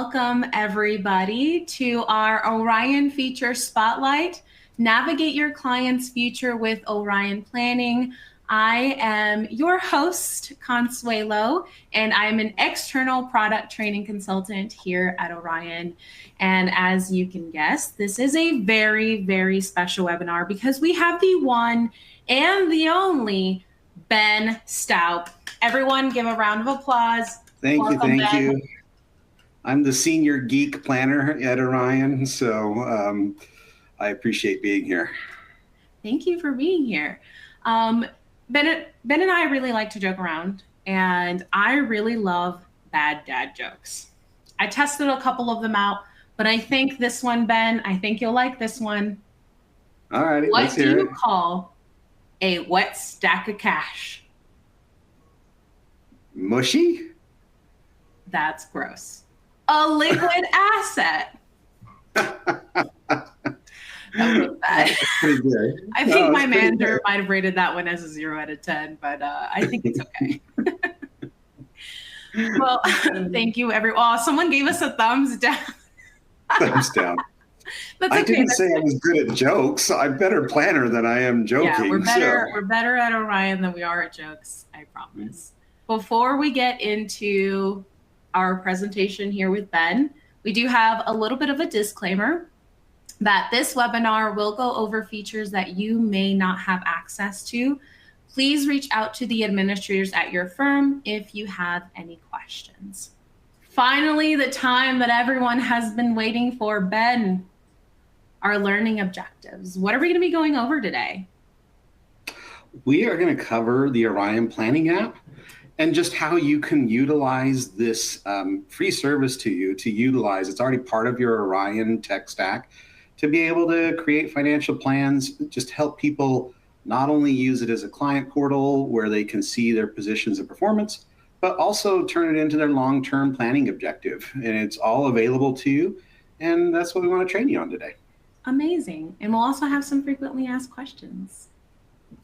welcome everybody to our Orion Feature Spotlight. Navigate your client's future with Orion Planning. I am your host, Consuelo, and I'm an external product training consultant here at Orion. And as you can guess, this is a very, very special webinar because we have the one and the only Ben Stout. Everyone give a round of applause. Welcome, thank you. I'm the senior geek planner at Orion, so I appreciate being here. Thank you for being here. Ben and I really like to joke around, and I really love bad dad jokes. I tested a couple of them out, but I think this one, Ben, I think you'll like this one. All right, what do you call a wet stack of cash? Mushy? That's gross. A liquid asset. That was bad. Pretty good. I think my manager might have rated that one as a 0 out of 10, but I think it's okay. Well, thank you, everyone. Oh, someone gave us a thumbs down. Thumbs down. That's okay. I didn't say I was good at jokes. I'm better planner than I am joking. Yeah, we're better at Orion than we are at jokes, I promise. Before we get into our presentation here with Ben, we do have a little bit of a disclaimer that this webinar will go over features that you may not have access to. Please reach out to the administrators at your firm if you have any questions. Finally, the time that everyone has been waiting for, Ben, our learning objectives. What are we going to be going over today? We are going to cover the Orion Planning app and just how you can utilize this free service to utilize. It's already part of your Orion tech stack to be able to create financial plans, just help people not only use it as a client portal where they can see their positions of performance, but also turn it into their long-term planning objective. And it's all available to you. And that's what we want to train you on today. Amazing. And we'll also have some frequently asked questions.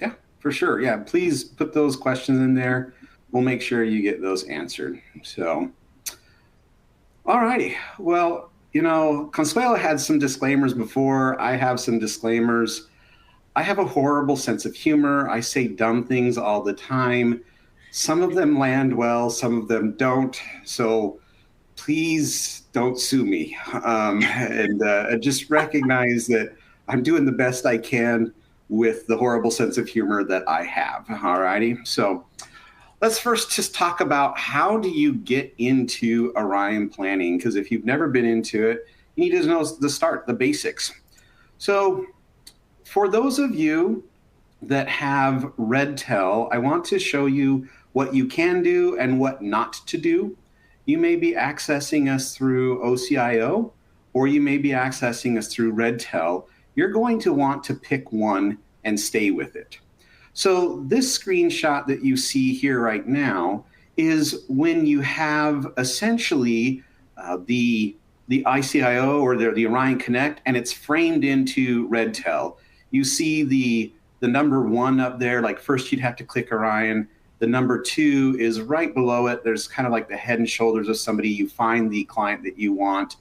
Yeah, for sure. Yeah, please put those questions in there. We'll make sure you get those answered. So, all righty. Well, you know, Consuelo had some disclaimers before. I have some disclaimers. I have a horrible sense of humor. I say dumb things all the time. Some of them land well, some of them don't. So please don't sue me. And just recognize that I'm doing the best I can with the horrible sense of humor that I have. All righty. So let's first just talk about how do you get into Orion Planning? Because if you've never been into it, you need to know the basics. So for those of you that have RedTel, I want to show you what you can do and what not to do. You may be accessing us through OCIO, or you may be accessing us through RedTel. You're going to want to pick one and stay with it. So this screenshot that you see here right now is when you have essentially the ICIO or the Orion Connect, and it's framed into RedTel. You see the number 1 up there, like first you'd have to click Orion. The number 2 is right below it. There's kind of like the head and shoulders of somebody. You find the client that you want.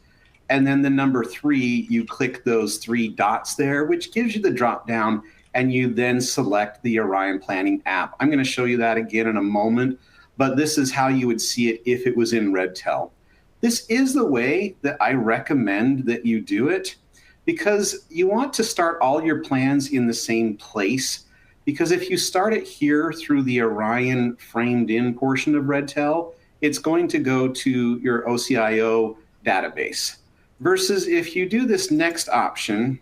And then the number 3, you click those 3 dots there, which gives you the drop down, and you then select the Orion Planning app. I'm going to show you that again in a moment, but this is how you would see it if it was in RedTel. This is the way that I recommend that you do it, because you want to start all your plans in the same place. Because if you start it here through the Orion framed in portion of RedTel, it's going to go to your OCIO database. Versus if you do this next option,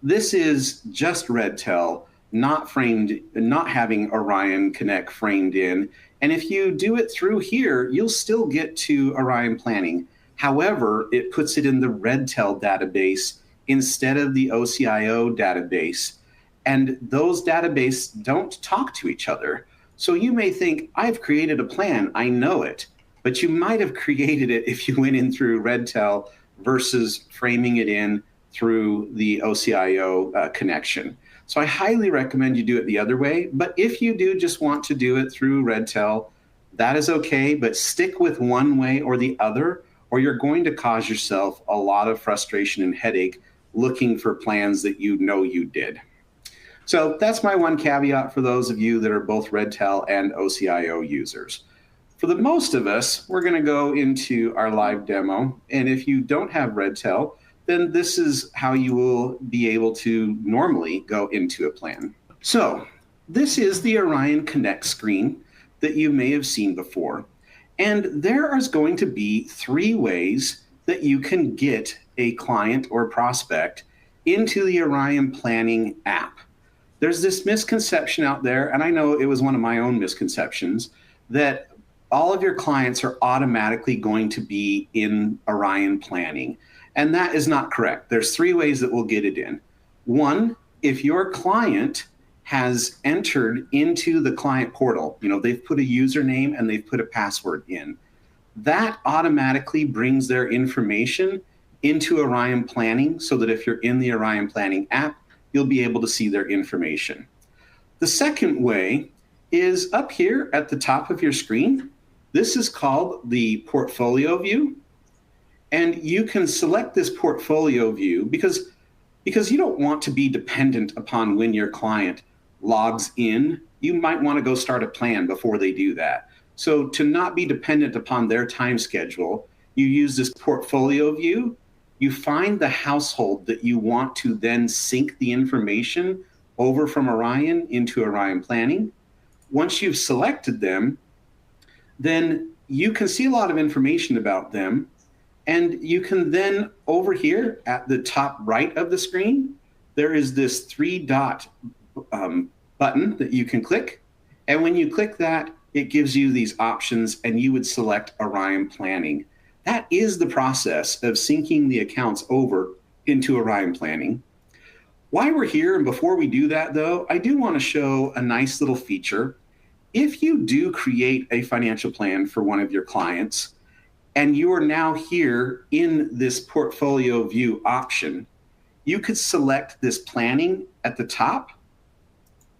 this is just RedTel, not framed, not having Orion Connect framed in. And if you do it through here, you'll still get to Orion Planning. However, it puts it in the RedTel database instead of the OCIO database. And those databases don't talk to each other. So you may think, I've created a plan, I know it. But you might have created it if you went in through RedTel versus framing it in through the OCIO connection. So I highly recommend you do it the other way. But if you do just want to do it through RedTel, that is okay, but stick with one way or the other, or you're going to cause yourself a lot of frustration and headache looking for plans that you know you did. So that's my one caveat for those of you that are both Redtail and OCIO users. For the most of us, we're going to go into our live demo. And if you don't have Redtail, then this is how you will be able to normally go into a plan. So this is the Orion Connect screen that you may have seen before. And there is going to be 3 ways that you can get a client or prospect into the Orion Planning app. There's this misconception out there, and I know it was one of my own misconceptions, that all of your clients are automatically going to be in Orion Planning. And that is not correct. There's 3 ways that we'll get it in. 1, if your client has entered into the client portal, they've put a username and they've put a password in, that automatically brings their information into Orion Planning so that if you're in the Orion Planning app, you'll be able to see their information. The second way is up here at the top of your screen. This is called the portfolio view. And you can select this portfolio view because you don't want to be dependent upon when your client logs in. You might want to go start a plan before they do that. So to not be dependent upon their time schedule, you use this portfolio view. You find the household that you want to then sync the information over from Orion into Orion Planning. Once you've selected them, then you can see a lot of information about them. And you can then, over here at the top right of the screen, there is this 3-dot button that you can click. And when you click that, it gives you these options and you would select Orion Planning. That is the process of syncing the accounts over into Orion Planning. While we're here and before we do that though, I do want to show a nice little feature. If you do create a financial plan for one of your clients, and you are now here in this portfolio view option, you could select this planning at the top,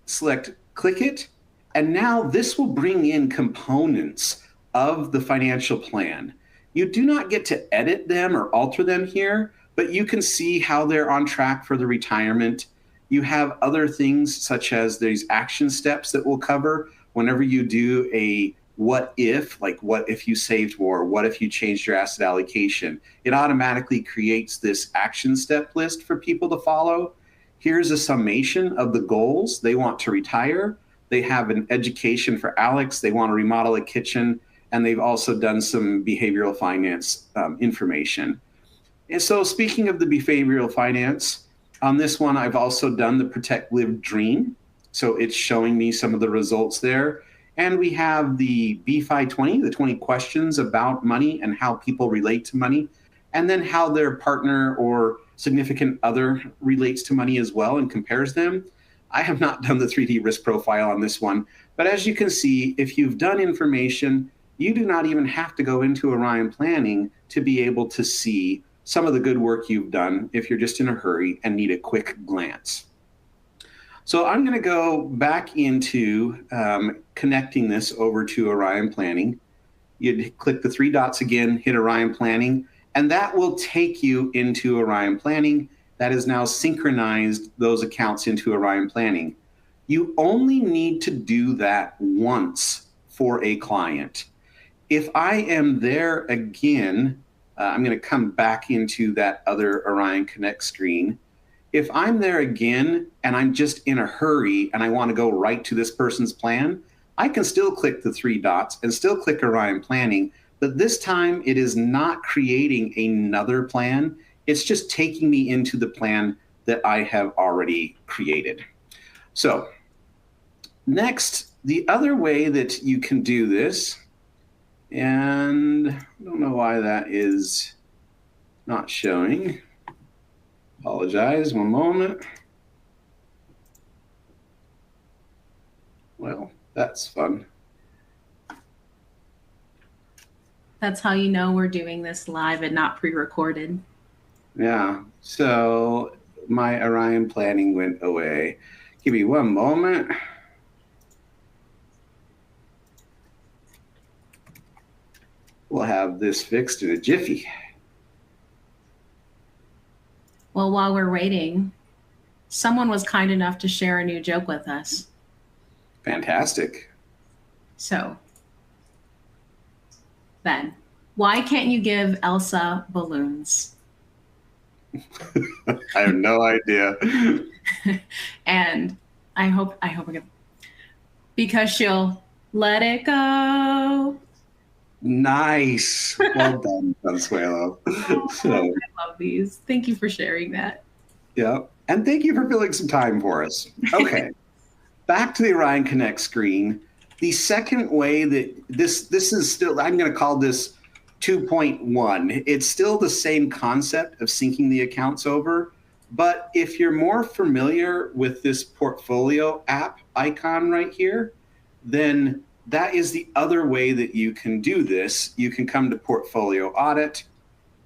click it, and now this will bring in components of the financial plan. You do not get to edit them or alter them here, but you can see how they're on track for the retirement. You have other things such as these action steps that we'll cover whenever you do a what if, like what if you saved more, what if you changed your asset allocation. It automatically creates this action step list for people to follow. Here's a summation of the goals. They want to retire. They have an education for Alex. They want to remodel a kitchen. And they've also done some behavioral finance information. And so speaking of the behavioral finance, on this one, I've also done the Protect, Live, Dream. So it's showing me some of the results there. And we have the B520, the 20 questions about money and how people relate to money, and then how their partner or significant other relates to money as well and compares them. I have not done the 3D risk profile on this one, but as you can see, if you've done information, you do not even have to go into Orion Planning to be able to see some of the good work you've done if you're just in a hurry and need a quick glance. So I'm going to go back into connecting this over to Orion Planning. You'd click the 3 dots again, hit Orion Planning, and that will take you into Orion Planning. That is now synchronized those accounts into Orion Planning. You only need to do that once for a client. If I am there again, I'm going to come back into that other Orion Connect screen. If I'm there again and I'm just in a hurry and I want to go right to this person's plan, I can still click the 3 dots and still click Orion Planning, but this time it is not creating another plan. It's just taking me into the plan that I have already created. So next, the other way that you can do this, and I don't know why that is not showing. Apologize, one moment. Well, that's fun. That's how you know we're doing this live and not pre-recorded. Yeah, so my Orion Planning went away. Give me one moment. We'll have this fixed in a jiffy. Well, while we're waiting, someone was kind enough to share a new joke with us. Fantastic. So, Ben, why can't you give Elsa balloons? I have no idea. And I hope we get, because she'll let it go. Nice. Well done, Consuelo. So, I love these. Thank you for sharing that. yeah. And thank you for filling some time for us. Okay. Back to the Orion Connect screen. The second way that this is still, I'm going to call this 2.1. It's still the same concept of syncing the accounts over. But if you're more familiar with this portfolio app icon right here, then that is the other way that you can do this. You can come to Portfolio Audit.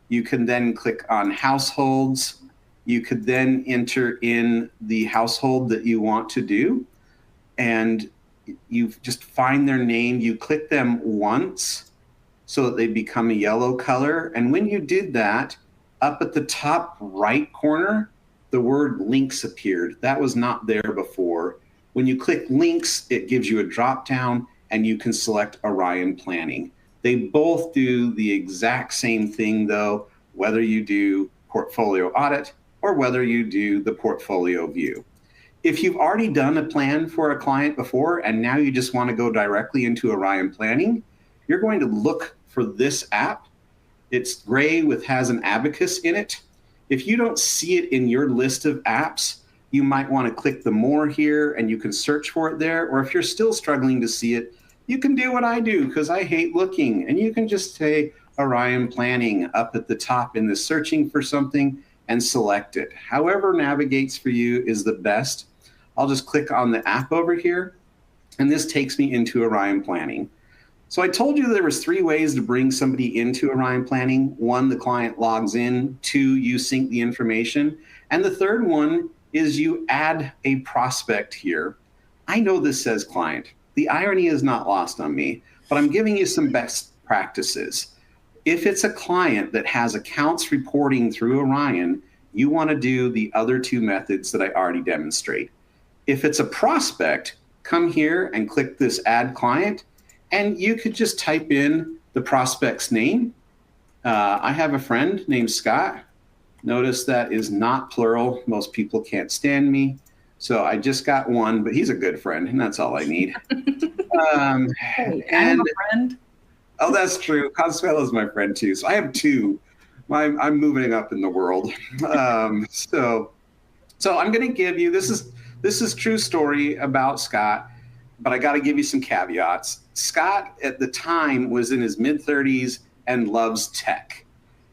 You can then click on Households. You could then enter in the household that you want to do. And you just find their name. You click them once so that they become a yellow color. And when you did that, up at the top right corner, the word links appeared. That was not there before. When you click links, it gives you a drop down and you can select Orion Planning. They both do the exact same thing though, whether you do Portfolio Audit or whether you do the Portfolio View. If you've already done a plan for a client before and now you just want to go directly into Orion Planning, you're going to look for this app. It's gray has an abacus in it. If you don't see it in your list of apps, you might want to click the more here and you can search for it there. Or if you're still struggling to see it, you can do what I do because I hate looking. And you can just say Orion Planning up at the top in the searching for something and select it. However navigates for you is the best. I'll just click on the app over here, and this takes me into Orion Planning. So I told you there was 3 ways to bring somebody into Orion Planning. 1, the client logs in. 2, you sync the information. And the third one is you add a prospect here. I know this says client. The irony is not lost on me, but I'm giving you some best practices. If it's a client that has accounts reporting through Orion, you want to do the other 2 methods that I already demonstrate. If it's a prospect, come here and click this add client, and you could just type in the prospect's name. I have a friend named Scott. Notice that is not plural. Most people can't stand me. So I just got one, but he's a good friend, and that's all I need. Hey, I have a friend. Oh, that's true. Consuelo is my friend too. So I have 2. I'm moving up in the world. So I'm going to give you, this is true story about Scott, but I got to give you some caveats. Scott at the time was in his mid-30s and loves tech.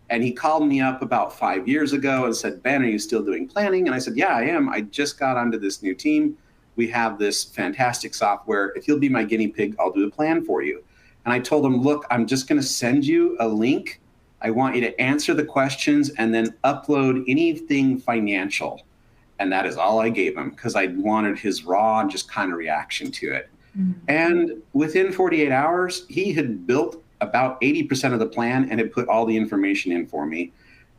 And he called me up about 5 years ago and said, Ben, are you still doing planning? And I said, yeah, I am. I just got onto this new team. We have this fantastic software. If you'll be my guinea pig, I'll do a plan for you. And I told him, look, I'm just going to send you a link. I want you to answer the questions and then upload anything financial. And that is all I gave him because I wanted his raw and just kind of reaction to it. Mm-hmm. And within 48 hours, he had built about 80% of the plan and had put all the information in for me.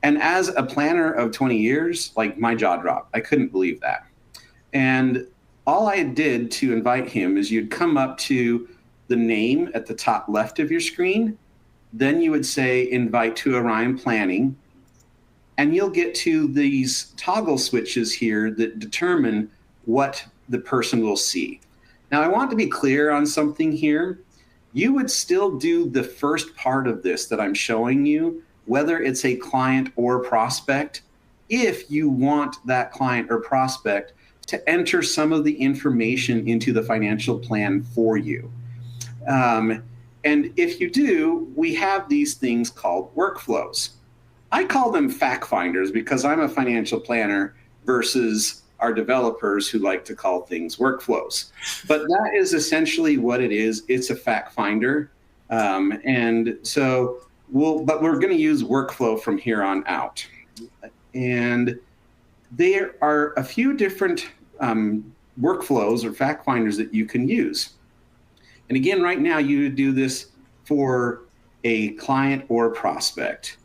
And as a planner of 20 years, like my jaw dropped. I couldn't believe that. And all I did to invite him is you'd come up to the name at the top left of your screen. Then you would say invite to Orion Planning. And you'll get to these toggle switches here that determine what the person will see. Now, I want to be clear on something here. You would still do the first part of this that I'm showing you, whether it's a client or prospect, if you want that client or prospect to enter some of the information into the financial plan for you. And if you do, we have these things called workflows. I call them fact finders because I'm a financial planner versus our developers who like to call things workflows. But that is essentially what it is. It's a fact finder. And so but we're going to use workflow from here on out. And there are a few different workflows or fact finders that you can use. And again, right now you do this for a client or prospect.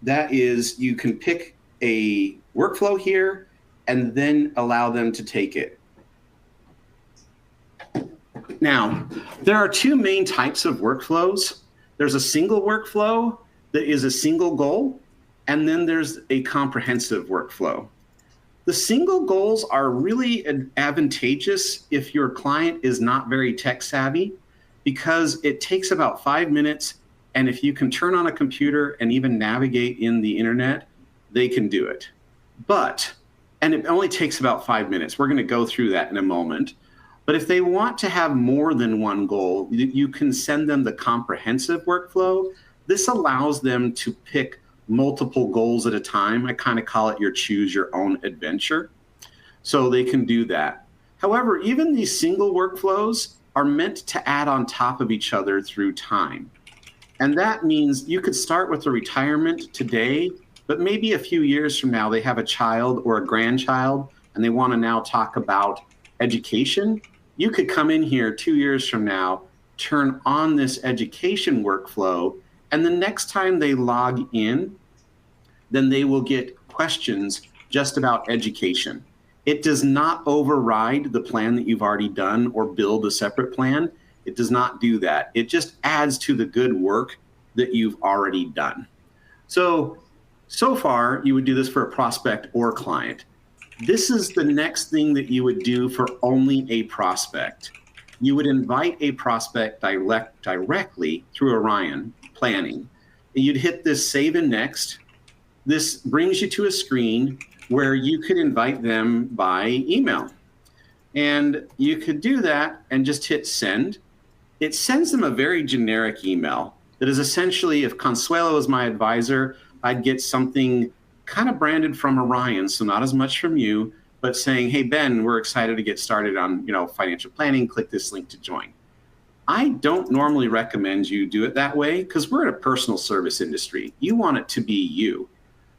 That is, you can pick a workflow here and then allow them to take it. Now, there are two main types of workflows. There's a single workflow that is a single goal, and then there's a comprehensive workflow. The single goals are really advantageous if your client is not very tech savvy, because it takes about 5 minutes, and if you can turn on a computer and even navigate in the internet, they can do it. And it only takes about 5 minutes. We're going to go through that in a moment. But if they want to have more than one goal, you can send them the comprehensive workflow. This allows them to pick multiple goals at a time. I kind of call it your choose your own adventure. So they can do that. However, even these single workflows are meant to add on top of each other through time. And that means you could start with a retirement today, but maybe a few years from now, they have a child or a grandchild, and they want to now talk about education. You could come in here 2 years from now, turn on this education workflow, and the next time they log in, then they will get questions just about education. It does not override the plan that you've already done or build a separate plan. It does not do that. It just adds to the good work that you've already done. So far, you would do this for a prospect or client. This is the next thing that you would do for only a prospect. You would invite a prospect directly through Orion Planning. You'd hit this Save and Next. This brings you to a screen where you could invite them by email. And you could do that and just hit Send. It sends them a very generic email that is essentially, if Consuelo is my advisor, I'd get something kind of branded from Orion, so not as much from you, but saying, hey, Ben, we're excited to get started on financial planning. Click this link to join. I don't normally recommend you do it that way because we're in a personal service industry. You want it to be you.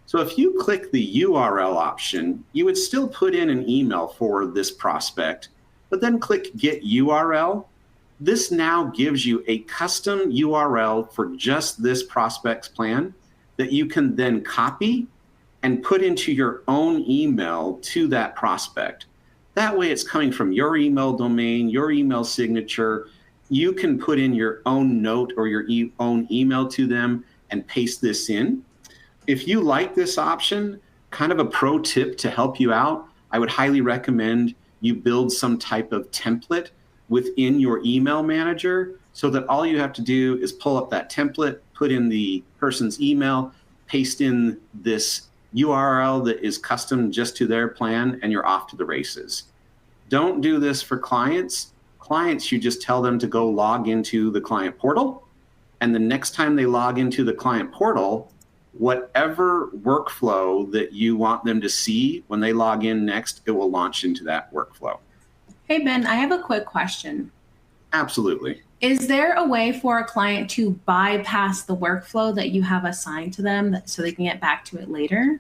So if you click the URL option, you would still put in an email for this prospect, but then click Get URL. This now gives you a custom URL for just this prospect's plan that you can then copy and put into your own email to that prospect. That way it's coming from your email domain, your email signature. You can put in your own note or your own email to them and paste this in. If you like this option, kind of a pro tip to help you out, I would highly recommend you build some type of template within your email manager so that all you have to do is pull up that template, put in the person's email, paste in this URL that is custom just to their plan, and you're off to the races. Don't do this for clients. Clients, you just tell them to go log into the client portal. And the next time they log into the client portal, whatever workflow that you want them to see when they log in next, it will launch into that workflow. Hey, Ben, I have a quick question. Absolutely. Is there a way for a client to bypass the workflow that you have assigned to them so they can get back to it later?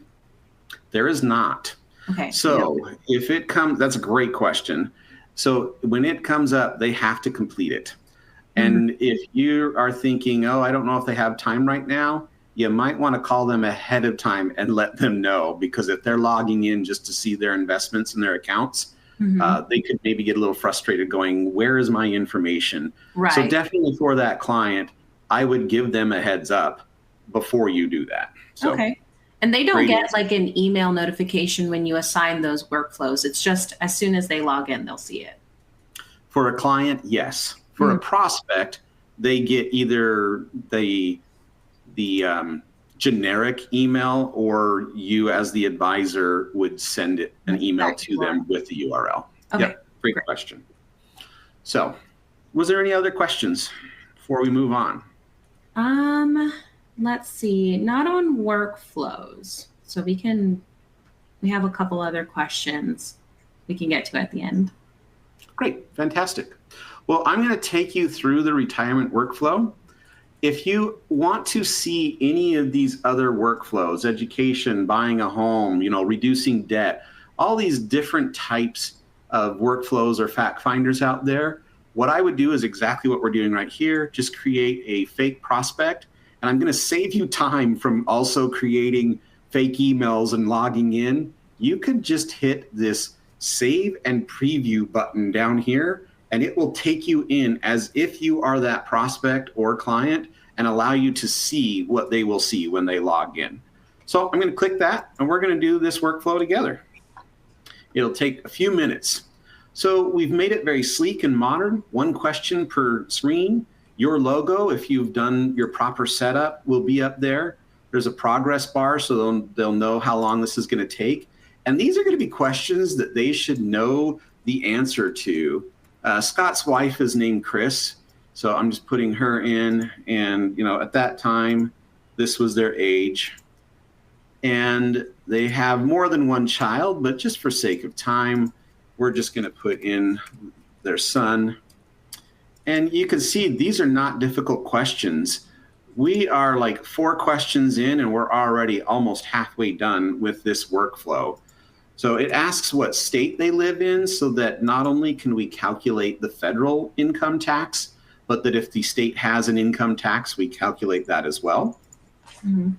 There is not. Okay. So if it comes, that's a great question. So when it comes up, they have to complete it. And if you are thinking, oh, I don't know if they have time right now, you might want to call them ahead of time and let them know, because if they're logging in just to see their investments and their accounts, they could maybe get a little frustrated going, where is my information? Right. So definitely for that client, I would give them a heads up before you do that. So, okay. And they don't get like an email notification when you assign those workflows. It's just as soon as they log in, they'll see it. For a client, yes. For a prospect, they get either the generic email, or you as the advisor would send an email to them with the URL. Okay. Yep, great question. So was there any other questions before we move on? Let's see, not on workflows. So we have a couple other questions we can get to at the end. Great, fantastic. Well, I'm going to take you through the retirement workflow. If you want to see any of these other workflows, education, buying a home, reducing debt, all these different types of workflows or fact finders out there, what I would do is exactly what we're doing right here. Just create a fake prospect. And I'm going to save you time from also creating fake emails and logging in. You can just hit this save and preview button down here, and it will take you in as if you are that prospect or client and allow you to see what they will see when they log in. So I'm going to click that, and we're going to do this workflow together. It'll take a few minutes. So we've made it very sleek and modern. One question per screen. Your logo, if you've done your proper setup, will be up there. There's a progress bar, so they'll know how long this is going to take. And these are going to be questions that they should know the answer to. Scott's wife is named Chris, so I'm just putting her in. And at that time, this was their age. And they have more than one child, but just for sake of time, we're just going to put in their son. And you can see these are not difficult questions. We are like 4 questions in, and we're already almost halfway done with this workflow. So it asks what state they live in, so that not only can we calculate the federal income tax, but that if the state has an income tax, we calculate that as well. Mm-hmm.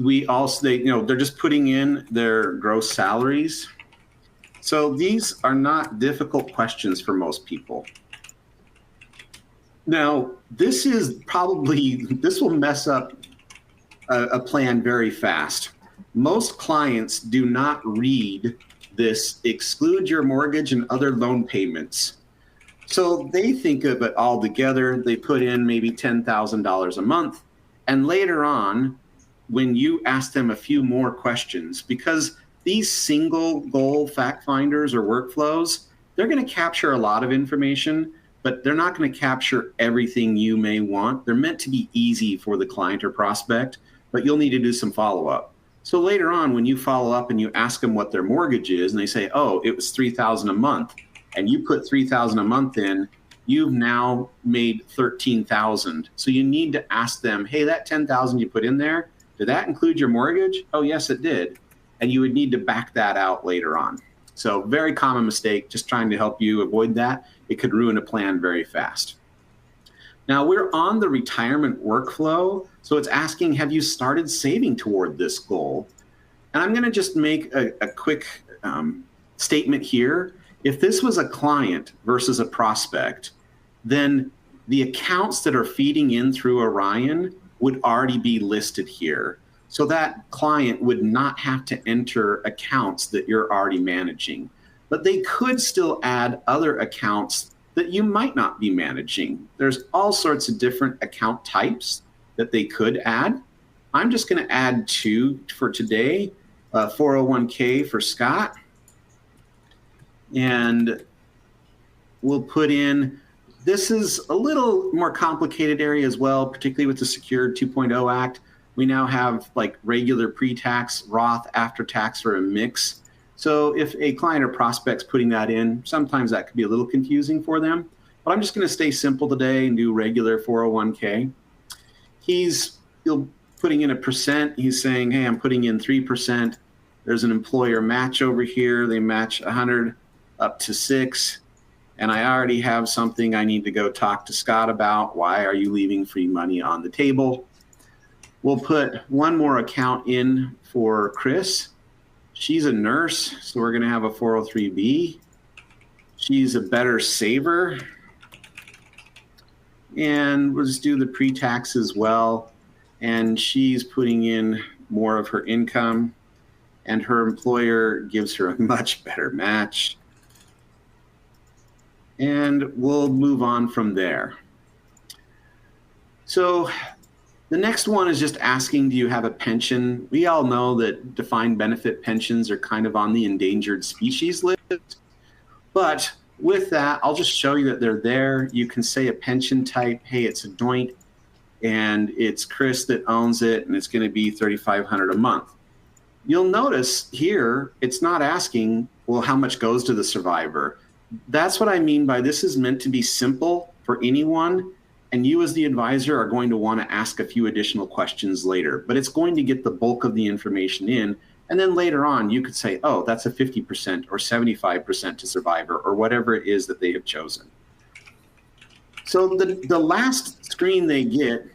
We also, they're just putting in their gross salaries. So these are not difficult questions for most people. Now, this will mess up a plan very fast. Most clients do not read this exclude your mortgage and other loan payments. So they think of it all together. They put in maybe $10,000 a month. And later on, when you ask them a few more questions, because these single goal fact finders or workflows, they're going to capture a lot of information, but they're not going to capture everything you may want. They're meant to be easy for the client or prospect, but you'll need to do some follow-up. So later on, when you follow up and you ask them what their mortgage is, and they say, oh, it was $3,000 a month, and you put $3,000 a month in, you've now made $13,000. So you need to ask them, hey, that $10,000 you put in there, did that include your mortgage? Oh, yes, it did. And you would need to back that out later on. So very common mistake, just trying to help you avoid that. It could ruin a plan very fast. Now we're on the retirement workflow. So it's asking, have you started saving toward this goal? And I'm going to just make a quick statement here. If this was a client versus a prospect, then the accounts that are feeding in through Orion would already be listed here. So that client would not have to enter accounts that you're already managing. But they could still add other accounts that you might not be managing. There's all sorts of different account types that they could add. I'm just going to add 2 for today, 401k for Scott. And we'll put in, this is a little more complicated area as well, particularly with the Secured 2.0 Act. We now have like regular pre-tax, Roth, after-tax, or a mix. So if a client or prospect's putting that in, sometimes that could be a little confusing for them. But I'm just going to stay simple today and do regular 401k. He's putting in a percent. He's saying, hey, I'm putting in 3%. There's an employer match over here. They match 100 up to 6. And I already have something I need to go talk to Scott about. Why are you leaving free money on the table? We'll put one more account in for Chris. She's a nurse, so we're going to have a 403B. She's a better saver. And we'll just do the pre-tax as well. And she's putting in more of her income. And her employer gives her a much better match. And we'll move on from there. So the next one is just asking, do you have a pension? We all know that defined benefit pensions are kind of on the endangered species list. But with that, I'll just show you that they're there. You can say a pension type, hey, it's a joint, and it's Chris that owns it, and it's going to be $3,500 a month. You'll notice here, it's not asking, well, how much goes to the survivor? That's what I mean by this is meant to be simple for anyone. And you as the advisor are going to want to ask a few additional questions later, but it's going to get the bulk of the information in. And then later on, you could say, oh, that's a 50% or 75% to survivor or whatever it is that they have chosen. So the last screen they get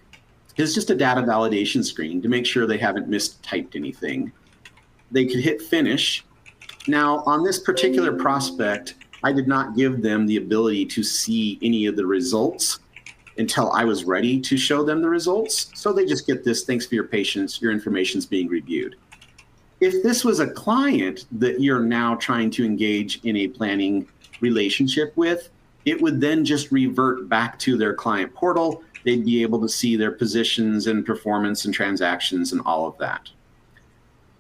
is just a data validation screen to make sure they haven't mistyped anything. They could hit finish. Now, on this particular prospect, I did not give them the ability to see any of the results until I was ready to show them the results. So they just get this, thanks for your patience, your information's being reviewed. If this was a client that you're now trying to engage in a planning relationship with, it would then just revert back to their client portal. They'd be able to see their positions and performance and transactions and all of that.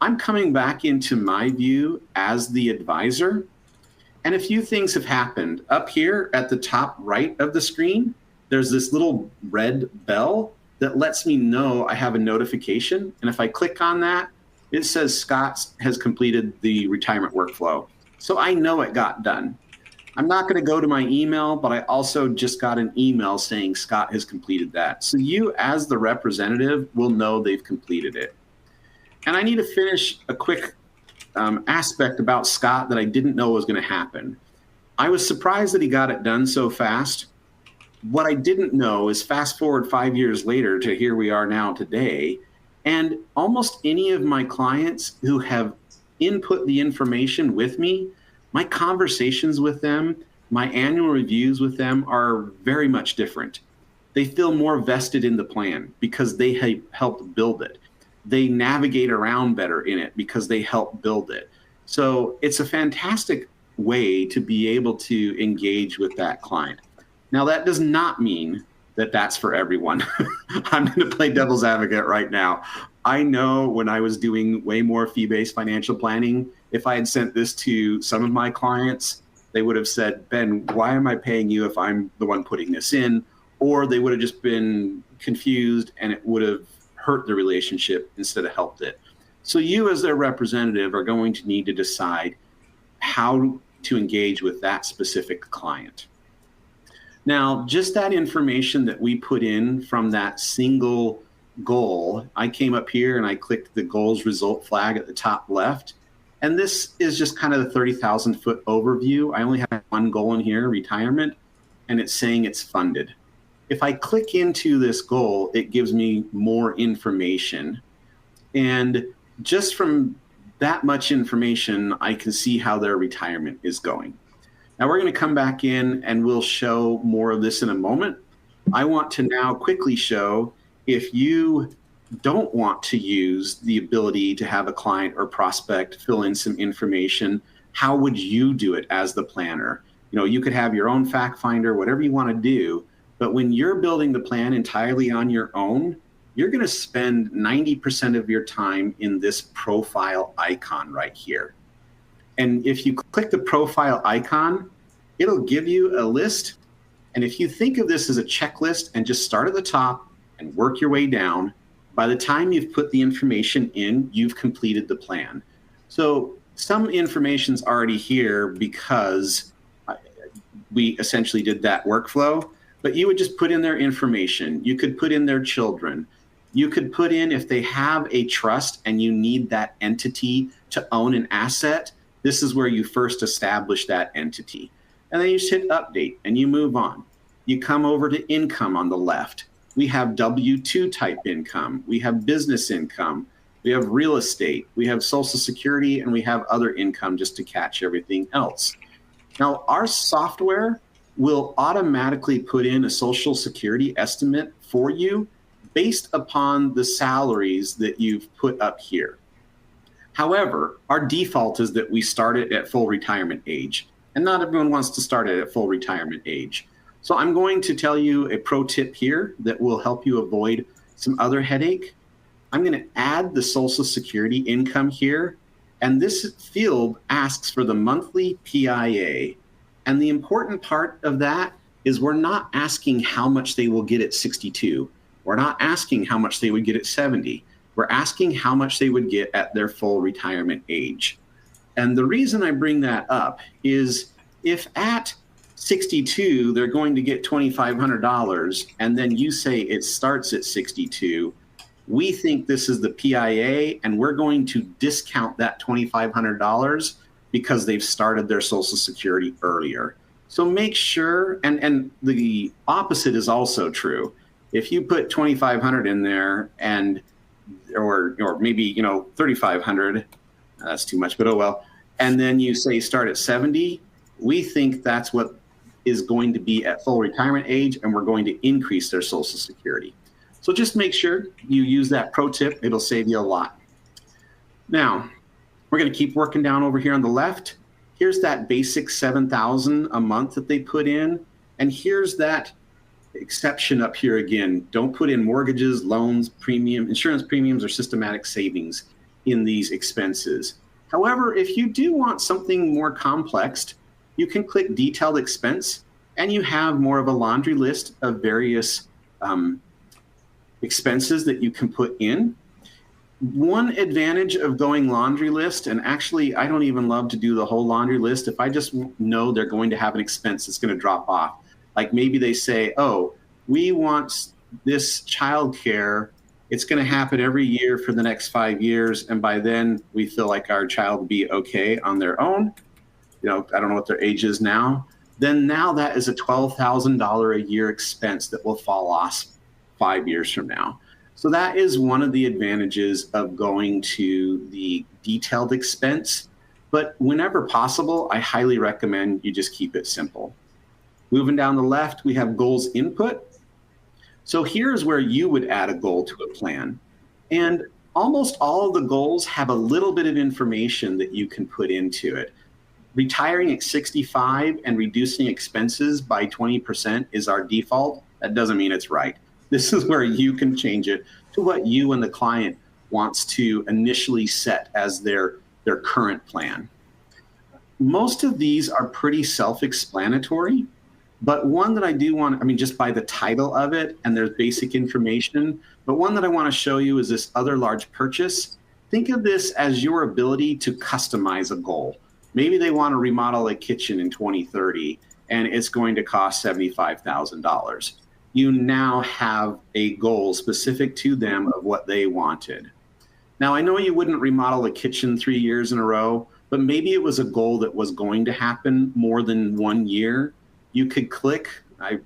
I'm coming back into my view as the advisor, and a few things have happened. Up here at the top right of the screen, there's this little red bell that lets me know I have a notification. And if I click on that, it says Scott has completed the retirement workflow. So I know it got done. I'm not going to go to my email, but I also just got an email saying Scott has completed that. So you, as the representative, will know they've completed it. And I need to finish a quick aspect about Scott that I didn't know was going to happen. I was surprised that he got it done so fast. What I didn't know is fast forward 5 years later to here we are now today, and almost any of my clients who have input the information with me, my conversations with them, my annual reviews with them are very much different. They feel more vested in the plan because they helped build it. They navigate around better in it because they helped build it. So it's a fantastic way to be able to engage with that client. Now, that does not mean that that's for everyone. I'm going to play devil's advocate right now. I know when I was doing way more fee-based financial planning, if I had sent this to some of my clients, they would have said, Ben, why am I paying you if I'm the one putting this in? Or they would have just been confused and it would have hurt the relationship instead of helped it. So you as their representative are going to need to decide how to engage with that specific client. Now, just that information that we put in from that single goal, I came up here and I clicked the goals result flag at the top left. And this is just kind of the 30,000 foot overview. I only have one goal in here, retirement, and it's saying it's funded. If I click into this goal, it gives me more information. And just from that much information, I can see how their retirement is going. Now we're going to come back in and we'll show more of this in a moment. I want to now quickly show if you don't want to use the ability to have a client or prospect fill in some information, how would you do it as the planner? You know, you could have your own fact finder, whatever you want to do, but when you're building the plan entirely on your own, you're going to spend 90% of your time in this profile icon right here. And if you click the profile icon, it'll give you a list. And if you think of this as a checklist and just start at the top and work your way down, by the time you've put the information in, you've completed the plan. So some information's already here because we essentially did that workflow, but you would just put in their information. You could put in their children. You could put in if they have a trust and you need that entity to own an asset, this is where you first establish that entity. And then you just hit update and you move on. You come over to income on the left. We have W-2 type income. We have business income. We have real estate. We have Social Security, and we have other income just to catch everything else. Now, our software will automatically put in a Social Security estimate for you based upon the salaries that you've put up here. However, our default is that we start it at full retirement age, and not everyone wants to start it at full retirement age. So I'm going to tell you a pro tip here that will help you avoid some other headache. I'm going to add the Social Security income here, and this field asks for the monthly PIA. And the important part of that is we're not asking how much they will get at 62. We're not asking how much they would get at 70. We're asking how much they would get at their full retirement age. And the reason I bring that up is if at 62, they're going to get $2,500, and then you say it starts at 62, we think this is the PIA, and we're going to discount that $2,500 because they've started their Social Security earlier. So make sure, and the opposite is also true. If you put 2,500 in there or maybe 3,500, that's too much, but oh well. And then you say start at 70, we think that's what is going to be at full retirement age, and we're going to increase their Social Security. So just make sure you use that pro tip. It'll save you a lot. Now, we're going to keep working down over here on the left. Here's that basic $7,000 a month that they put in. And here's that exception up here again. Don't put in mortgages, loans, insurance premiums, or systematic savings in these expenses. However, if you do want something more complex, you can click detailed expense, and you have more of a laundry list of various expenses that you can put in. One advantage of going laundry list, and actually I don't even love to do the whole laundry list if I just know they're going to have an expense that's going to drop off. Like maybe they say, oh, we want this childcare. It's going to happen every year for the next 5 years. And by then we feel like our child will be okay on their own. I don't know what their age is now. Then now that is a $12,000 a year expense that will fall off 5 years from now. So that is one of the advantages of going to the detailed expense. But whenever possible, I highly recommend you just keep it simple. Moving down the left, we have goals input. So here's where you would add a goal to a plan. And almost all of the goals have a little bit of information that you can put into it. Retiring at 65 and reducing expenses by 20% is our default. That doesn't mean it's right. This is where you can change it to what you and the client wants to initially set as their current plan. Most of these are pretty self-explanatory, but one that I do want, just by the title of it, and there's basic information, but one that I want to show you is this other large purchase. Think of this as your ability to customize a goal. Maybe they want to remodel a kitchen in 2030, and it's going to cost $75,000. You now have a goal specific to them of what they wanted. Now, I know you wouldn't remodel a kitchen 3 years in a row, but maybe it was a goal that was going to happen more than 1 year. You could click, I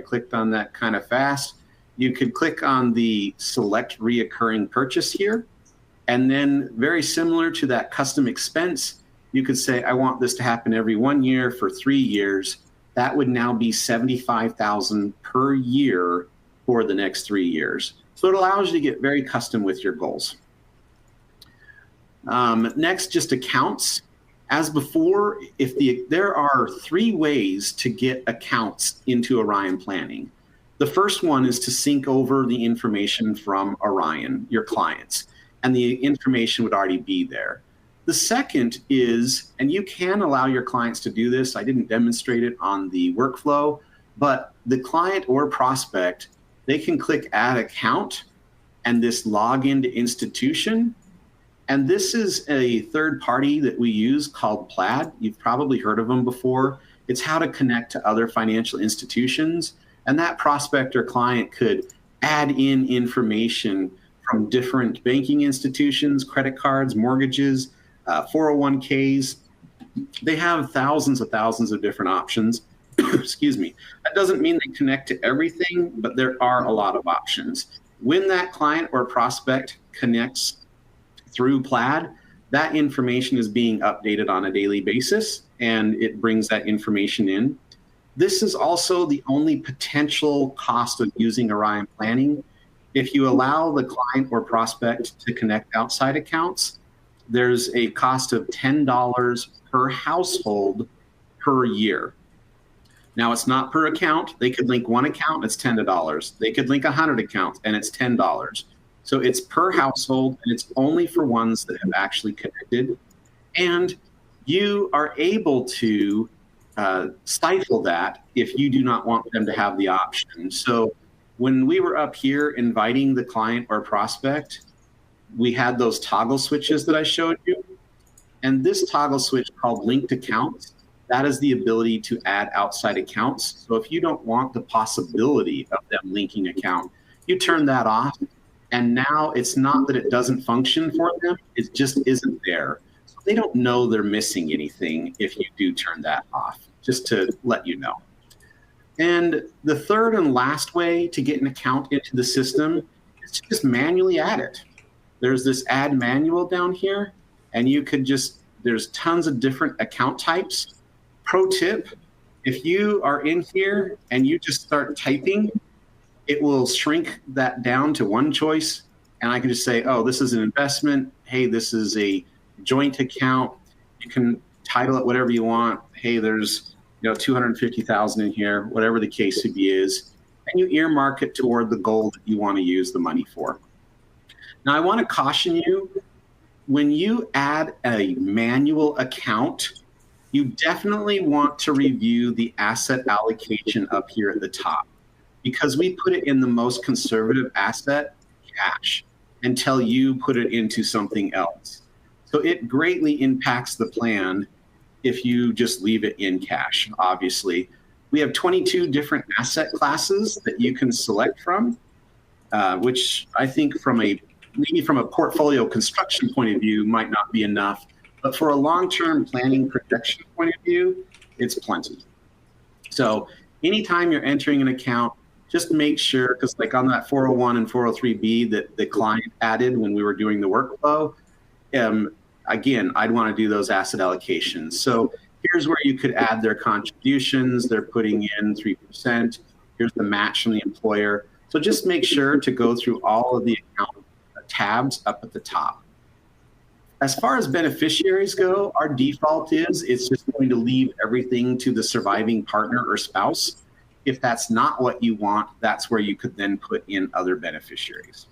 clicked on that kind of fast. You could click on the select reoccurring purchase here. And then very similar to that custom expense, you could say, I want this to happen every 1 year for 3 years. That would now be $75,000 per year for the next 3 years. So it allows you to get very custom with your goals. Next, just accounts. As before, there are 3 ways to get accounts into Orion Planning. The first one is to sync over the information from Orion, your clients, and the information would already be there. The second is, and you can allow your clients to do this, I didn't demonstrate it on the workflow, but the client or prospect, they can click add account and this login to institution. And this is a third party that we use called Plaid. You've probably heard of them before. It's how to connect to other financial institutions. And that prospect or client could add in information from different banking institutions, credit cards, mortgages, 401ks. They have thousands of different options. Excuse me. That doesn't mean they connect to everything, but there are a lot of options. When that client or prospect connects through Plaid, that information is being updated on a daily basis, and it brings that information in. This is also the only potential cost of using Orion Planning. If you allow the client or prospect to connect outside accounts, there's a cost of $10 per household per year. Now, it's not per account. They could link one account, it's $10. They could link 100 accounts, and it's $10. So it's per household, and it's only for ones that have actually connected. And you are able to stifle that if you do not want them to have the option. So when we were up here inviting the client or prospect, we had those toggle switches that I showed you. And this toggle switch called linked accounts, that is the ability to add outside accounts. So if you don't want the possibility of them linking account, you turn that off. And now it's not that it doesn't function for them, it just isn't there. So they don't know they're missing anything if you do turn that off. just to let you know. And the third and last way to get an account into the system is to just manually add it. There's this add manual down here, and you could there's tons of different account types. Pro tip, if you are in here and you just start typing, it will shrink that down to one choice. And I can just say, oh, this is an investment. Hey, this is a joint account. You can title it whatever you want. Hey, there's 250,000 in here, whatever the case is. And you earmark it toward the goal that you want to use the money for. Now, I want to caution you, when you add a manual account, you definitely want to review the asset allocation up here at the top, because we put it in the most conservative asset, cash, until you put it into something else. So it greatly impacts the plan if you just leave it in cash, obviously. We have 22 different asset classes that you can select from, which I think maybe from a portfolio construction point of view might not be enough, but for a long-term planning projection point of view, it's plenty. So anytime you're entering an account, just make sure, because like on that 401 and 403B that the client added when we were doing the workflow, again, I'd want to do those asset allocations. So here's where you could add their contributions. They're putting in 3%. Here's the match from the employer. So just make sure to go through all of the account tabs up at the top. As far as beneficiaries go, our default is it's just going to leave everything to the surviving partner or spouse. If that's not what you want, that's where you could then put in other beneficiaries.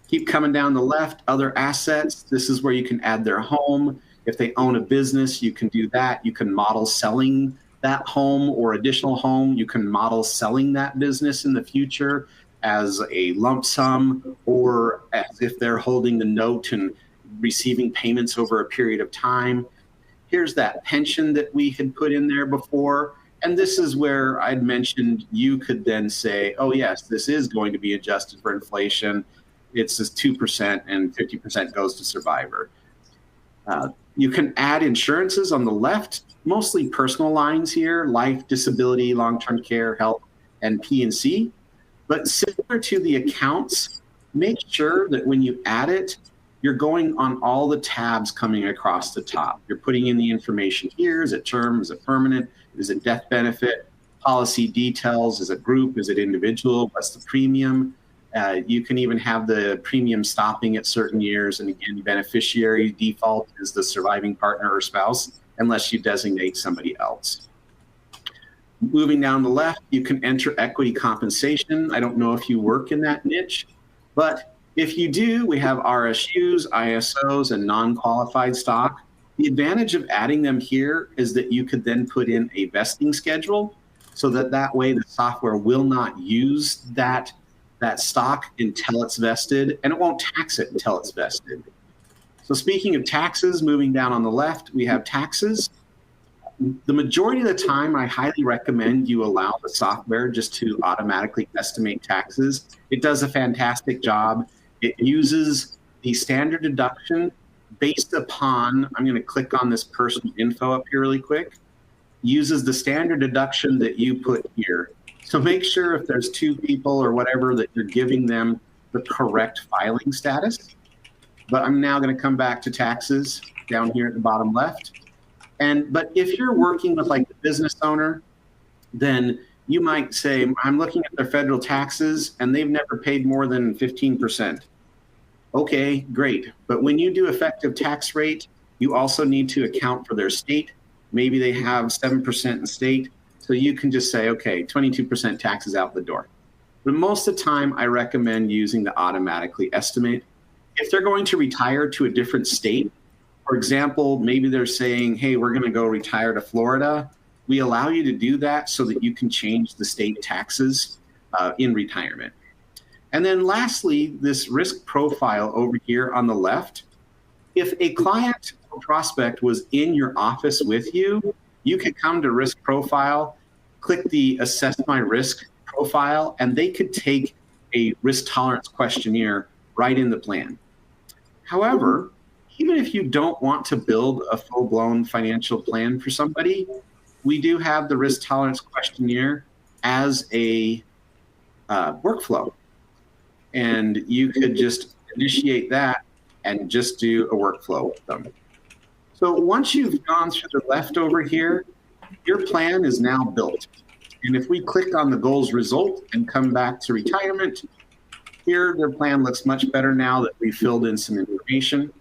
Keep coming down the left, other assets. This is where you can add their home. If they own a business, you can do that. You can model selling that home or additional home. You can model selling that business in the future as a lump sum, or as if they're holding the note and receiving payments over a period of time. Here's that pension that we had put in there before. And this is where I'd mentioned you could then say, oh yes, this is going to be adjusted for inflation. It's just 2% and 50% goes to survivor. You can add insurances on the left, mostly personal lines here, life, disability, long-term care, health, and P&C. But similar to the accounts, make sure that when you add it, you're going on all the tabs coming across the top. You're putting in the information here. Is it term? Is it permanent? Is it death benefit? Policy details. Is it group? Is it individual? What's the premium? You can even have the premium stopping at certain years. And again, beneficiary default is the surviving partner or spouse, unless you designate somebody else. Moving down the left, you can enter equity compensation. I don't know if you work in that niche, but if you do, we have RSUs, ISOs, and non-qualified stock. The advantage of adding them here is that you could then put in a vesting schedule, so that way the software will not use that stock until it's vested, and it won't tax it until it's vested. So speaking of taxes, moving down on the left, we have taxes. The majority of the time, I highly recommend you allow the software just to automatically estimate taxes. It does a fantastic job. It uses the standard deduction based upon, I'm going to click on this personal info up here really quick, uses the standard deduction that you put here. So make sure if there's two people or whatever that you're giving them the correct filing status. But I'm now going to come back to taxes down here at the bottom left. But if you're working with like the business owner, then you might say, I'm looking at their federal taxes and they've never paid more than 15%. Okay, great. But when you do effective tax rate, you also need to account for their state. Maybe they have 7% in state. So you can just say, okay, 22% taxes out the door. But most of the time, I recommend using the automatically estimate. If they're going to retire to a different state, for example, maybe they're saying, hey, we're going to go retire to Florida. We allow you to do that so that you can change the state taxes in retirement. And then lastly, this risk profile over here on the left. If a client or prospect was in your office with you, you could come to risk profile, click the assess my risk profile, and they could take a risk tolerance questionnaire right in the plan. However, even if you don't want to build a full-blown financial plan for somebody, we do have the risk tolerance questionnaire as a workflow. And you could just initiate that and just do a workflow with them. So once you've gone through the leftover here, your plan is now built. And if we click on the goals result and come back to retirement, here their plan looks much better now that we filled in some information.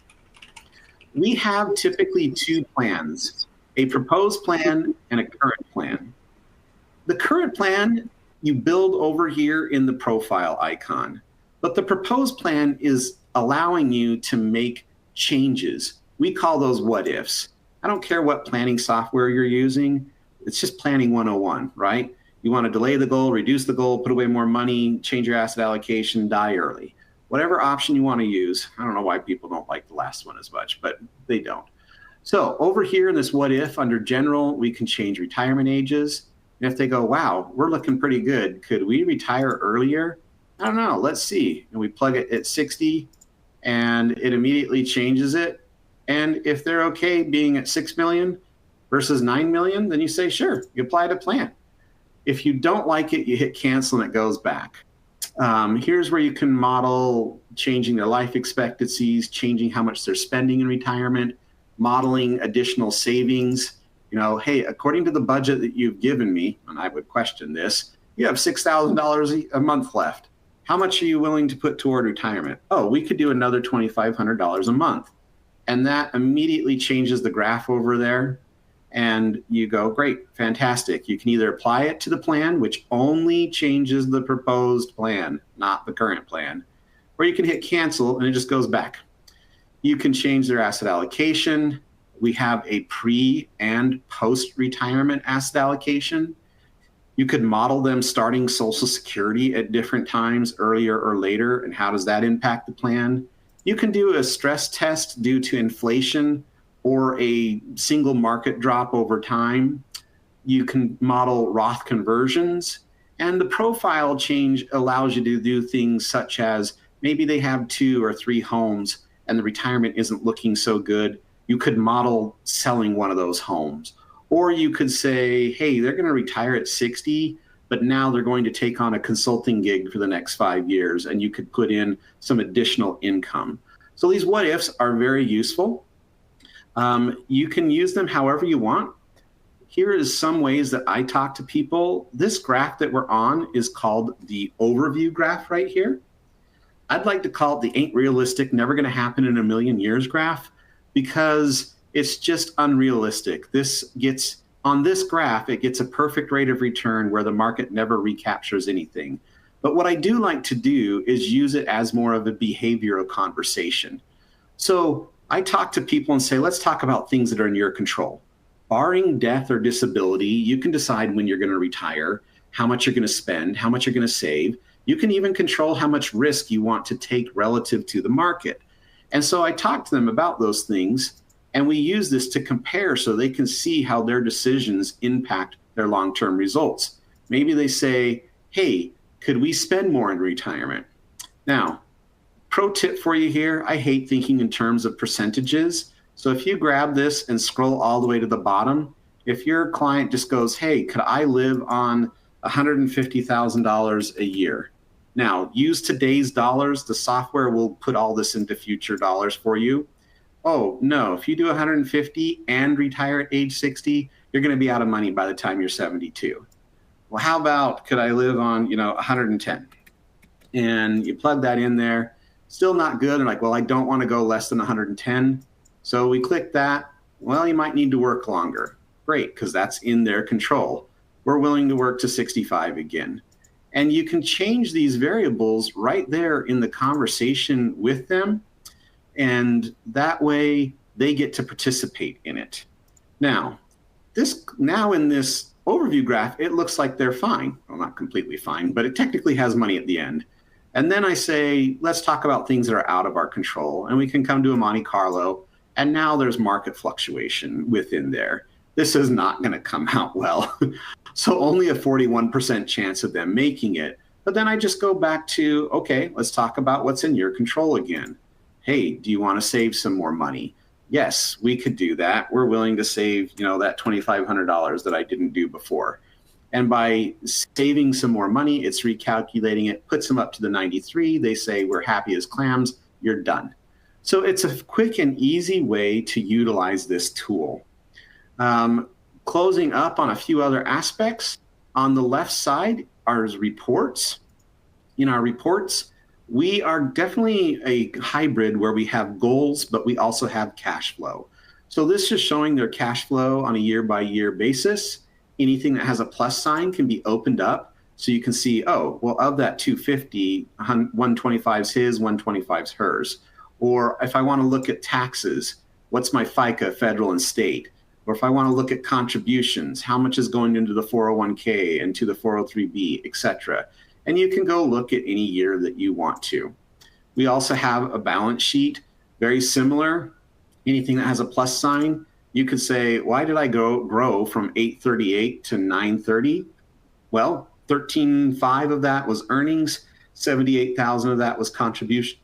We have typically two plans, a proposed plan and a current plan. The current plan you build over here in the profile icon, but the proposed plan is allowing you to make changes. We call those what ifs. I don't care what planning software you're using. It's just planning 101, right? You want to delay the goal, reduce the goal, put away more money, change your asset allocation, die early. Whatever option you want to use. I don't know why people don't like the last one as much, but they don't. So over here in this what if under general, we can change retirement ages. And if they go, wow, we're looking pretty good, could we retire earlier? I don't know, let's see. And we plug it at 60 and it immediately changes it. And if they're okay being at 6 million versus 9 million, then you say, sure, you apply the plan. If you don't like it, you hit cancel and it goes back. Here's where you can model changing their life expectancies, changing how much they're spending in retirement, modeling additional savings. You know, hey, according to the budget that you've given me, and I would question this, you have $6,000 a month left. How much are you willing to put toward retirement? Oh, we could do another $2,500 a month. And that immediately changes the graph over there. And you go, great, fantastic. You can either apply it to the plan, which only changes the proposed plan, not the current plan, or you can hit cancel and it just goes back. You can change their asset allocation. We have a pre and post-retirement asset allocation. You could model them starting Social Security at different times, earlier or later, and how does that impact the plan? You can do a stress test due to inflation or a single market drop over time. You can model Roth conversions, and the profile change allows you to do things such as maybe they have 2 or 3 homes and the retirement isn't looking so good. You could model selling one of those homes. Or you could say, hey, they're going to retire at 60, but now they're going to take on a consulting gig for the next 5 years, and you could put in some additional income. So these what ifs are very useful. You can use them however you want. Here is some ways that I talk to people. This graph that we're on is called the overview graph right here. I'd like to call it the ain't realistic, never going to happen in a million years graph, because it's just unrealistic. On this graph, it gets a perfect rate of return where the market never recaptures anything. But what I do like to do is use it as more of a behavioral conversation. So I talk to people and say, let's talk about things that are in your control. Barring death or disability, you can decide when you're going to retire, how much you're going to spend, how much you're going to save. You can even control how much risk you want to take relative to the market. And so I talk to them about those things, and we use this to compare so they can see how their decisions impact their long-term results. Maybe they say, hey, could we spend more in retirement? Now, pro tip for you here, I hate thinking in terms of percentages. So if you grab this and scroll all the way to the bottom, if your client just goes, hey, could I live on $150,000 a year? Now, use today's dollars. The software will put all this into future dollars for you. Oh, no, if you do 150 and retire at age 60, you're going to be out of money by the time you're 72. Well, how about could I live on, 110? And you plug that in there. Still not good. And like, well, I don't want to go less than 110. So we click that. Well, you might need to work longer. Great, because that's in their control. We're willing to work to 65 again. And you can change these variables right there in the conversation with them. And that way they get to participate in it. Now in this overview graph, it looks like they're fine. Well, not completely fine, but it technically has money at the end. And then I say, let's talk about things that are out of our control. And we can come to a Monte Carlo. And now there's market fluctuation within there. This is not going to come out well. So only a 41% chance of them making it. But then I just go back to, okay, let's talk about what's in your control again. Hey, do you want to save some more money? yes, we could do that. We're willing to save, that $2,500 that I didn't do before. And by saving some more money, it's recalculating it, puts them up to the 93. They say, we're happy as clams, you're done. So it's a quick and easy way to utilize this tool. Closing up on a few other aspects, on the left side are reports. In our reports, we are definitely a hybrid where we have goals, but we also have cash flow. So this is showing their cash flow on a year-by-year basis. Anything that has a plus sign can be opened up. So you can see, oh, well, of that 250, 125 is his, 125 is hers. Or if I want to look at taxes, what's my FICA, federal and state? Or if I want to look at contributions, how much is going into the 401k and to the 403b, et cetera. And you can go look at any year that you want to. We also have a balance sheet, very similar. Anything that has a plus sign, you could say, why did I grow from 838 to 930? Well, 13.5 of that was earnings, 78,000 of that was contributions.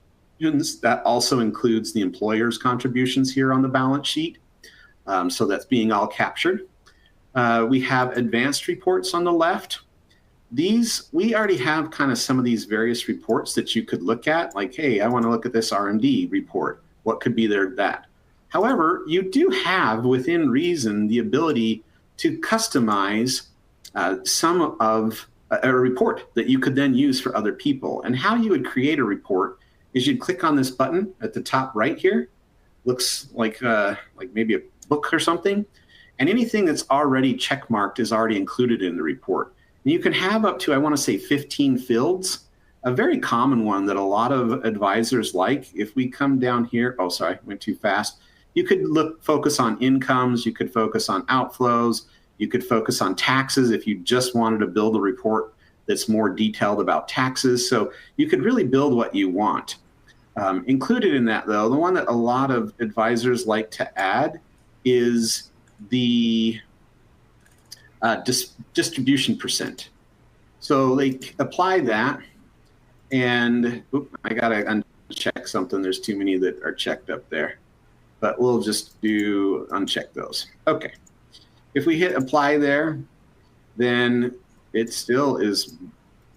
That also includes the employer's contributions here on the balance sheet. So that's being all captured. We have advanced reports on the left. These, we already have kind of some of these various reports that you could look at, like, hey, I want to look at this R&D report. What could be there that? However, you do have, within reason, the ability to customize some of a report that you could then use for other people. And how you would create a report is you'd click on this button at the top right here. Looks like maybe a book or something. And anything that's already checkmarked is already included in the report. And you can have up to, I want to say, 15 fields. A very common one that a lot of advisors like. If we come down here, oh, sorry, went too fast. You could focus on incomes. You could focus on outflows. You could focus on taxes if you just wanted to build a report that's more detailed about taxes. So you could really build what you want. Included in that, though, the one that a lot of advisors like to add is the distribution percent. So they apply that, and I got to uncheck something. There's too many that are checked up there, but we'll just uncheck those. Okay. If we hit apply there, then it still is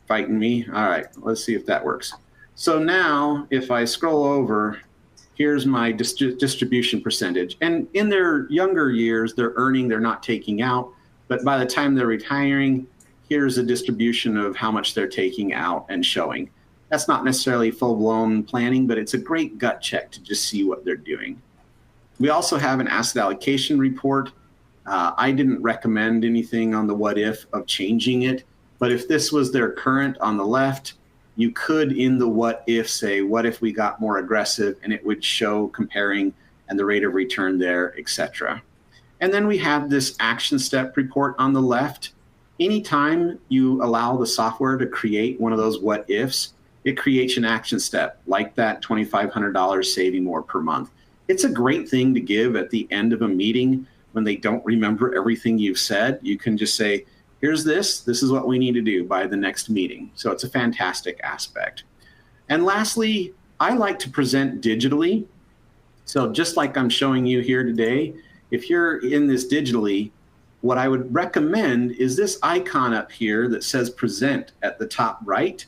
fighting me. All right, let's see if that works. So now if I scroll over, here's my distribution percentage. And in their younger years, they're earning, they're not taking out. But by the time they're retiring, here's a distribution of how much they're taking out and showing. That's not necessarily full-blown planning, but it's a great gut check to just see what they're doing. We also have an asset allocation report. I didn't recommend anything on the what if of changing it, but if this was their current on the left, you could in the what if say, what if we got more aggressive, and it would show comparing and the rate of return there, etc. And then we have this action step report on the left. Anytime you allow the software to create one of those what ifs, it creates an action step like that $2,500 saving more per month. It's a great thing to give at the end of a meeting when they don't remember everything you've said. You can just say, here's this is what we need to do by the next meeting. So it's a fantastic aspect. And lastly, I like to present digitally. So just like I'm showing you here today, if you're in this digitally, what I would recommend is this icon up here that says present at the top right.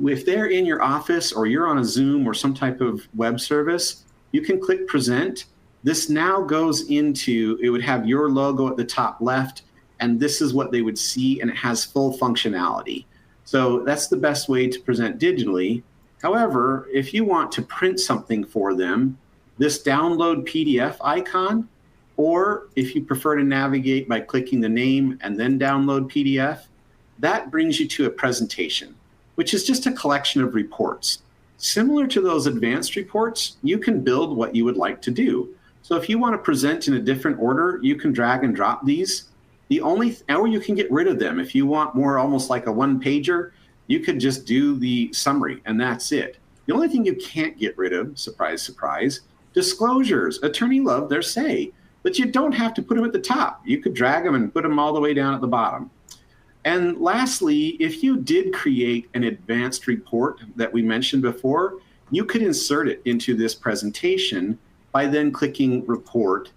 If they're in your office or you're on a Zoom or some type of web service, you can click present. This now goes into, it would have your logo at the top left, and this is what they would see, and it has full functionality. So that's the best way to present digitally. However, if you want to print something for them, this download PDF icon, or if you prefer to navigate by clicking the name and then download PDF, that brings you to a presentation, which is just a collection of reports. Similar to those advanced reports, you can build what you would like to do. So if you want to present in a different order, you can drag and drop these. Or you can get rid of them. If you want more almost like a one-pager, you could just do the summary and that's it. The only thing you can't get rid of, surprise, surprise, disclosures. Attorney love their say, but you don't have to put them at the top. You could drag them and put them all the way down at the bottom. And lastly, if you did create an advanced report that we mentioned before, you could insert it into this presentation by then clicking report.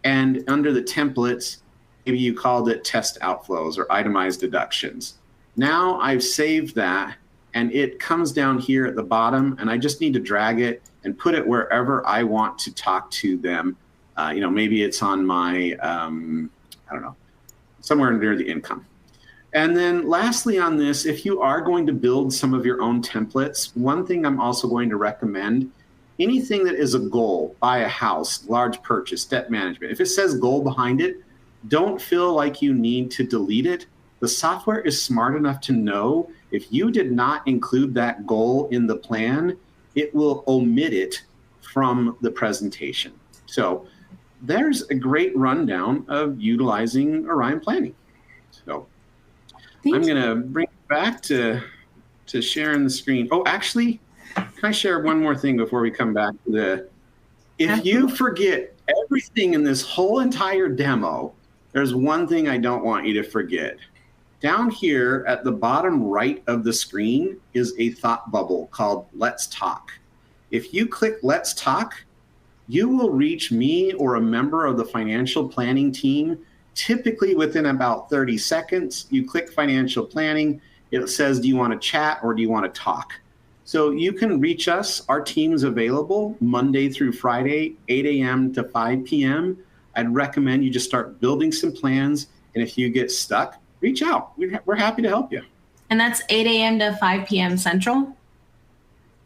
And under the templates, maybe you called it test outflows or itemized deductions. Now I've saved that, and it comes down here at the bottom, and I just need to drag it and put it wherever I want to talk to them. Maybe it's on my, I don't know, somewhere near the income. And then lastly on this, if you are going to build some of your own templates, one thing I'm also going to recommend, anything that is a goal, buy a house, large purchase, debt management, if it says goal behind it, don't feel like you need to delete it. The software is smart enough to know if you did not include that goal in the plan, it will omit it from the presentation. So there's a great rundown of utilizing Orion Planning. So I'm going to bring it back to sharing the screen. Oh, actually, can I share one more thing before we come back to the, if you forget everything in this whole entire demo, there's one thing I don't want you to forget. Down here at the bottom right of the screen is a thought bubble called Let's Talk. If you click Let's Talk, you will reach me or a member of the financial planning team typically within about 30 seconds. You click financial planning, it says, do you want to chat or do you want to talk? So you can reach us. Our team's available Monday through Friday, 8 a.m. to 5 p.m. I'd recommend you just start building some plans. And if you get stuck, reach out. We're happy to help you. And that's 8 a.m. to 5 p.m. Central?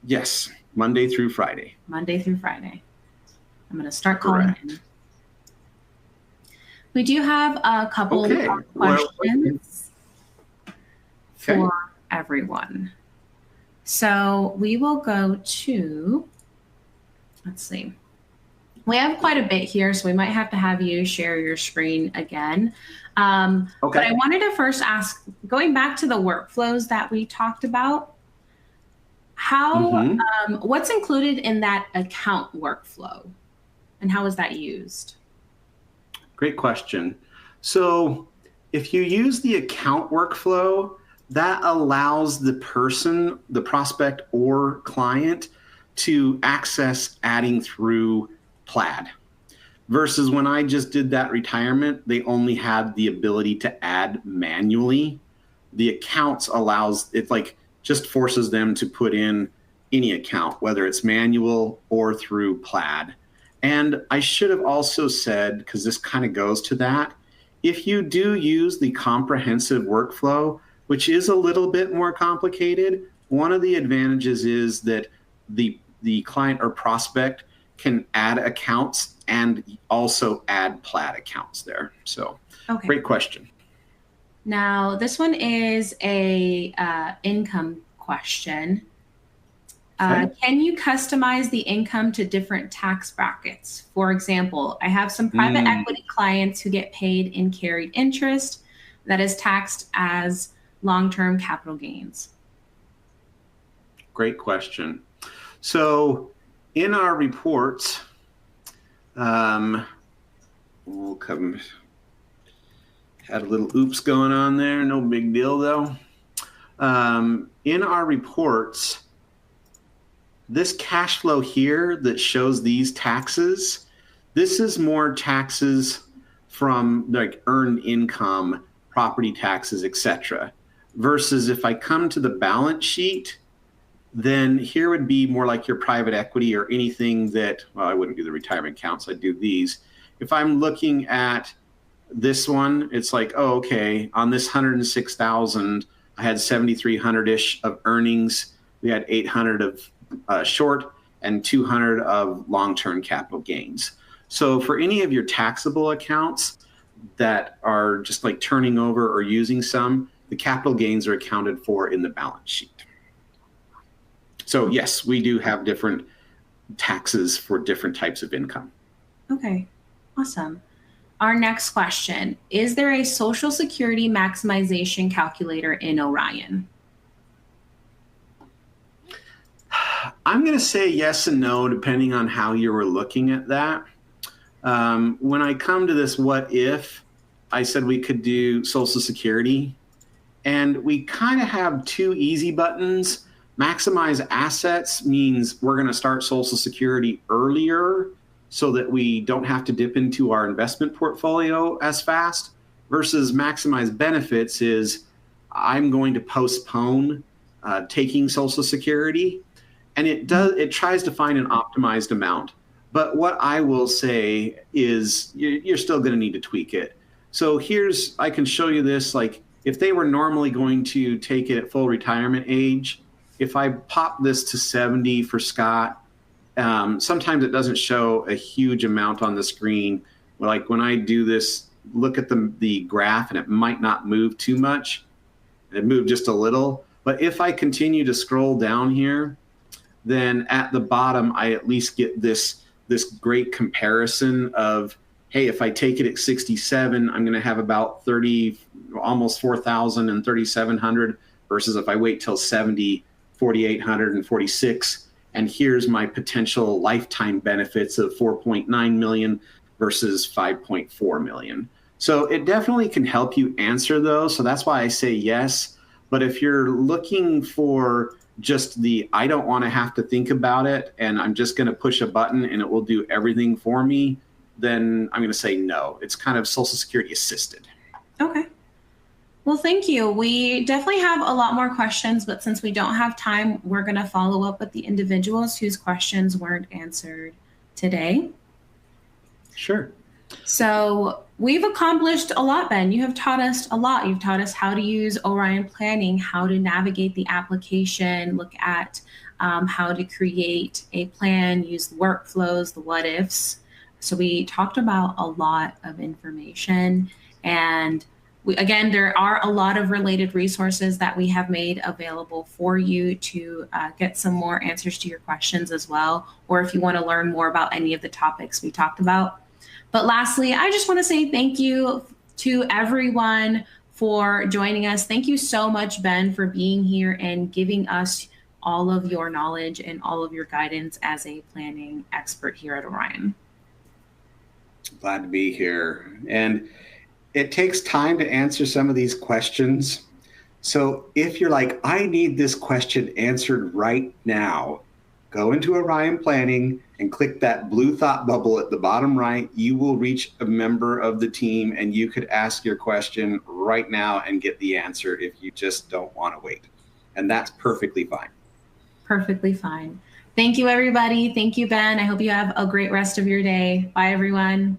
Yes, Monday through Friday. Monday through Friday. I'm going to start calling in. We do have a couple of questions for everyone. So we will go to, let's see. We have quite a bit here, so we might have to have you share your screen again. But I wanted to first ask, going back to the workflows that we talked about, how what's included in that account workflow and how is that used? Great question. So if you use the account workflow, that allows the person, the prospect or client to access adding through Plaid. Versus when I just did that retirement, they only had the ability to add manually. The accounts allows, it like just forces them to put in any account, whether it's manual or through Plaid. And I should have also said, because this kind of goes to that, if you do use the comprehensive workflow, which is a little bit more complicated, one of the advantages is that the client or prospect can add accounts and also add Plaid accounts there. So great question. Now, this one is a income question. Can you customize the income to different tax brackets? For example, I have some private equity clients who get paid in carried interest that is taxed as long-term capital gains. Great question. So in our reports, we'll come, had a little oops going on there, no big deal though. In our reports, this cash flow here that shows these taxes, this is more taxes from like earned income, property taxes, etc. Versus if I come to the balance sheet, then here would be more like your private equity or anything that, well, I wouldn't do the retirement accounts, I'd do these. If I'm looking at this one, it's like, oh, okay, on this 106,000, I had 7,300-ish of earnings. We had 800 of short and 200 of long-term capital gains. So for any of your taxable accounts that are just like turning over or using some, the capital gains are accounted for in the balance sheet. So yes, we do have different taxes for different types of income. Okay, awesome. Our next question, is there a Social Security maximization calculator in Orion? I'm going to say yes and no, depending on how you were looking at that. When I come to this what if, I said we could do Social Security, and we kind of have two easy buttons. Maximize assets means we're going to start Social Security earlier. so that we don't have to dip into our investment portfolio as fast, versus maximize benefits is I'm going to postpone taking Social Security. And it tries to find an optimized amount. But what I will say is you're still going to need to tweak it. So I can show you this, like if they were normally going to take it at full retirement age, if I pop this to 70 for Scott, sometimes it doesn't show a huge amount on the screen. Like when I do this, look at the graph and it might not move too much. It moved just a little. But if I continue to scroll down here, then at the bottom, I at least get this great comparison of, hey, if I take it at 67, I'm going to have about 30, almost 4,000 and 3,700, versus if I wait till 70, 4,800 and 46. And here's my potential lifetime benefits of 4.9 million versus 5.4 million. So it definitely can help you answer those. So that's why I say yes. But if you're looking for just I don't want to have to think about it and I'm just going to push a button and it will do everything for me, then I'm going to say no. It's kind of Social Security assisted. Okay. Well, thank you. We definitely have a lot more questions, but since we don't have time, we're going to follow up with the individuals whose questions weren't answered today. Sure. So we've accomplished a lot, Ben. You have taught us a lot. You've taught us how to use Orion Planning, how to navigate the application, look at how to create a plan, use the workflows, the what ifs. So we talked about a lot of information. And again, there are a lot of related resources that we have made available for you to get some more answers to your questions as well, or if you want to learn more about any of the topics we talked about. But lastly, I just want to say thank you to everyone for joining us. Thank you so much, Ben, for being here and giving us all of your knowledge and all of your guidance as a planning expert here at Orion. Glad to be here. And it takes time to answer some of these questions. So if you're like, I need this question answered right now, go into Orion Planning and click that blue thought bubble at the bottom right. You will reach a member of the team and you could ask your question right now and get the answer if you just don't want to wait. And that's perfectly fine. Perfectly fine. Thank you, everybody. Thank you, Ben. I hope you have a great rest of your day. Bye, everyone.